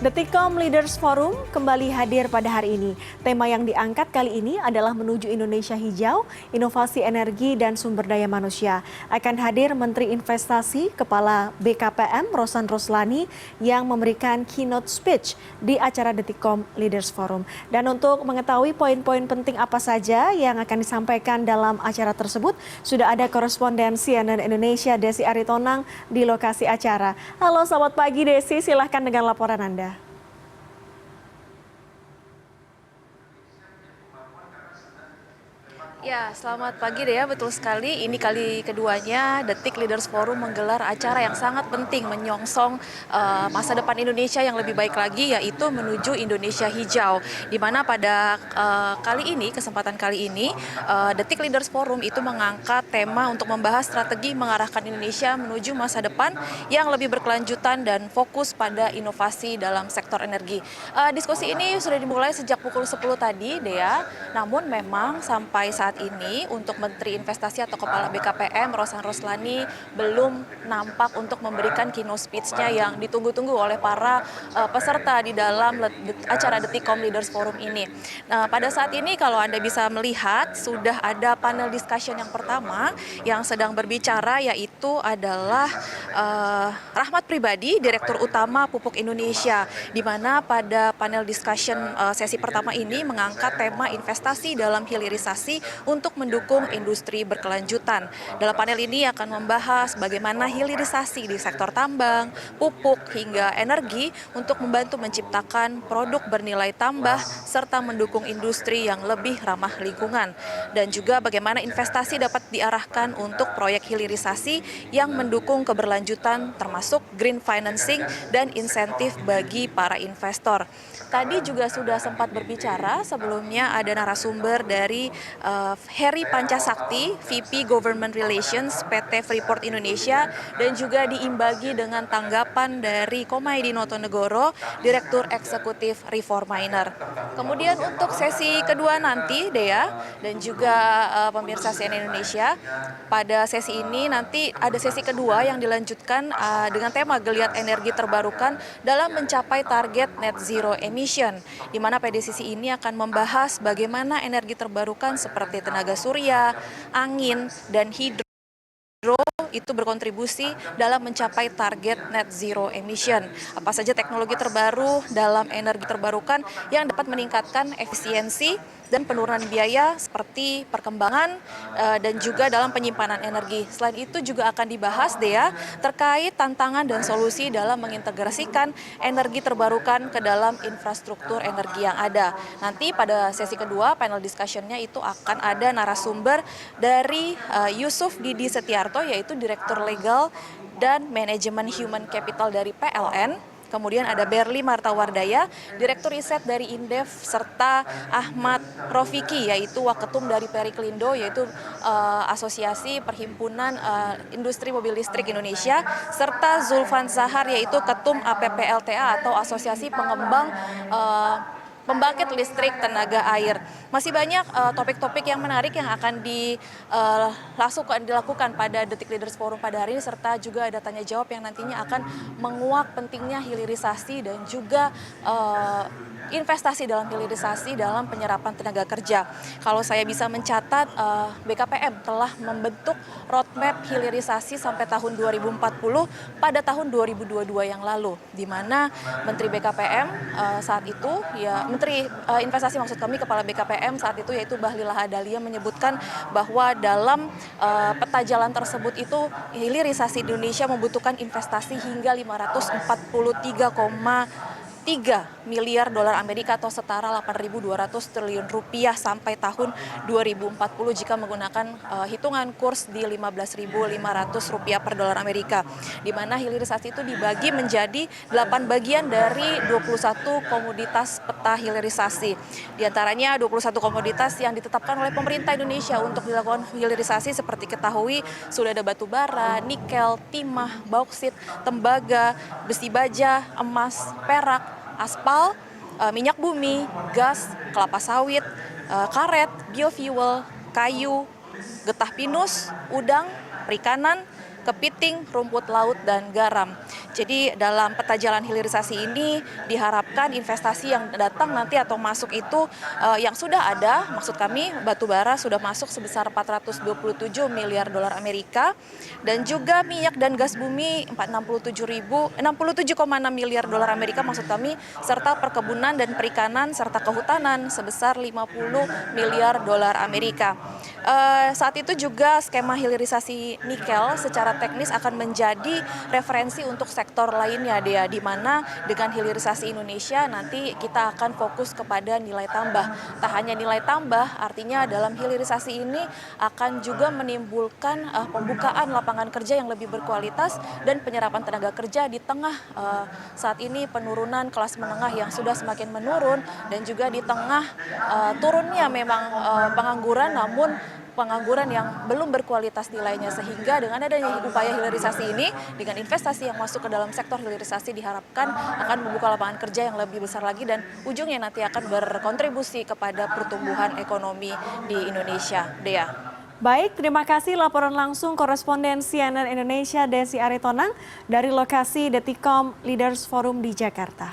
Detikom Leaders Forum kembali hadir pada hari ini. Tema yang diangkat kali ini adalah menuju Indonesia hijau, inovasi energi dan sumber daya manusia. Akan hadir Menteri Investasi, Kepala BKPM Rosan Roslani yang memberikan keynote speech di acara Detikom Leaders Forum. Dan untuk mengetahui poin-poin penting apa saja yang akan disampaikan dalam acara tersebut, sudah ada koresponden CNN Indonesia Desi Aritonang di lokasi acara. Halo, selamat pagi Desi, silahkan dengan laporan Anda. Ya, selamat pagi Dea, betul sekali. Ini kali keduanya Detik Leaders Forum menggelar acara yang sangat penting menyongsong masa depan Indonesia yang lebih baik lagi, yaitu menuju Indonesia hijau. Di mana pada kesempatan kali ini, Detik Leaders Forum itu mengangkat tema untuk membahas strategi mengarahkan Indonesia menuju masa depan yang lebih berkelanjutan dan fokus pada inovasi dalam sektor energi. Diskusi ini sudah dimulai sejak pukul 10 tadi, Dea. Namun memang sampai saat ini untuk Menteri Investasi atau Kepala BKPM Rosan Roslani belum nampak untuk memberikan keynote speech-nya yang ditunggu-tunggu oleh para peserta di dalam acara Detikom Leaders Forum ini. Nah, pada saat ini kalau Anda bisa melihat sudah ada panel discussion yang pertama yang sedang berbicara, yaitu adalah Rahmat Pribadi, Direktur Utama Pupuk Indonesia, di mana pada panel discussion sesi pertama ini mengangkat tema investasi dalam hilirisasi untuk mendukung industri berkelanjutan. Dalam panel ini akan membahas bagaimana hilirisasi di sektor tambang, pupuk, hingga energi untuk membantu menciptakan produk bernilai tambah serta mendukung industri yang lebih ramah lingkungan. Dan juga bagaimana investasi dapat diarahkan untuk proyek hilirisasi yang mendukung keberlanjutan termasuk green financing dan insentif bagi para investor. Tadi juga sudah sempat berbicara sebelumnya ada narasumber dari Heri Pancasakti, VP Government Relations PT Freeport Indonesia, dan juga diimbangi dengan tanggapan dari Komaydi Notonegoro, Direktur Eksekutif Reforminer. Kemudian untuk sesi kedua nanti, Dea, dan juga pemirsa CNN Indonesia, pada sesi ini nanti ada sesi kedua yang dilanjutkan dengan tema Geliat Energi Terbarukan dalam mencapai target net zero emission, di mana PDCC ini akan membahas bagaimana energi terbarukan seperti tenaga surya, angin, dan hidro itu berkontribusi dalam mencapai target net zero emission. Apa saja teknologi terbaru dalam energi terbarukan yang dapat meningkatkan efisiensi dan penurunan biaya seperti perkembangan dan juga dalam penyimpanan energi. Selain itu juga akan dibahas, Dea, terkait tantangan dan solusi dalam mengintegrasikan energi terbarukan ke dalam infrastruktur energi yang ada. Nanti pada sesi kedua panel discussion-nya itu akan ada narasumber dari Yusuf Didi Setiarto, yaitu Direktur Legal dan Manajemen Human Capital dari PLN. Kemudian ada Berli Martawardaya, Direktur Riset dari Indef, serta Ahmad Rofiki, yaitu Waketum dari Periklindo, yaitu Asosiasi Perhimpunan Industri Mobil Listrik Indonesia, serta Zulfan Zahar, yaitu Ketum APPLTA atau Asosiasi Pengembang Pembangkit Listrik Tenaga Air. Masih banyak topik-topik yang menarik yang akan dilakukan pada Detik Leaders Forum pada hari ini, serta juga ada tanya jawab yang nantinya akan menguak pentingnya hilirisasi dan juga investasi dalam hilirisasi dalam penyerapan tenaga kerja. Kalau saya bisa mencatat, BKPM telah membentuk roadmap hilirisasi sampai tahun 2040 pada tahun 2022 yang lalu, di mana Menteri BKPM saat itu, ya Menteri Investasi maksud kami, Kepala BKPM saat itu yaitu Bahlil Lahadalia menyebutkan bahwa dalam peta jalan tersebut itu hilirisasi di Indonesia membutuhkan investasi hingga 543,3 miliar dolar Amerika atau setara 8.200 triliun rupiah sampai tahun 2040 jika menggunakan hitungan kurs di 15.500 rupiah per dolar Amerika, di mana hilirisasi itu dibagi menjadi 8 bagian dari 21 komoditas peta hilirisasi. Di antaranya 21 komoditas yang ditetapkan oleh pemerintah Indonesia untuk dilakukan hilirisasi seperti ketahui sudah ada batu bara, nikel, timah, bauksit, tembaga, besi baja, emas, perak, aspal, minyak bumi, gas, kelapa sawit, karet, biofuel, kayu, getah pinus, udang, perikanan, kepiting, rumput laut, dan garam. Jadi dalam peta jalan hilirisasi ini diharapkan investasi yang datang nanti atau masuk itu yang sudah ada, maksud kami batu bara sudah masuk sebesar 427 miliar dolar Amerika, dan juga minyak dan gas bumi 67,6 miliar dolar Amerika maksud kami, serta perkebunan dan perikanan serta kehutanan sebesar 50 miliar dolar Amerika. Saat itu juga skema hilirisasi nikel secara teknis akan menjadi referensi untuk sektor lainnya, Dea, di mana dengan hilirisasi Indonesia nanti kita akan fokus kepada nilai tambah. Tak hanya nilai tambah, artinya dalam hilirisasi ini akan juga menimbulkan pembukaan lapangan kerja yang lebih berkualitas dan penyerapan tenaga kerja di tengah saat ini penurunan kelas menengah yang sudah semakin menurun, dan juga di tengah turunnya memang pengangguran, namun pengangguran yang belum berkualitas nilainya, sehingga dengan adanya upaya hilirisasi ini, dengan investasi yang masuk ke dalam sektor hilirisasi diharapkan akan membuka lapangan kerja yang lebih besar lagi dan ujungnya nanti akan berkontribusi kepada pertumbuhan ekonomi di Indonesia. Dea. Baik, terima kasih laporan langsung koresponden CNN Indonesia Desi Aritonang dari lokasi Detikom Leaders Forum di Jakarta.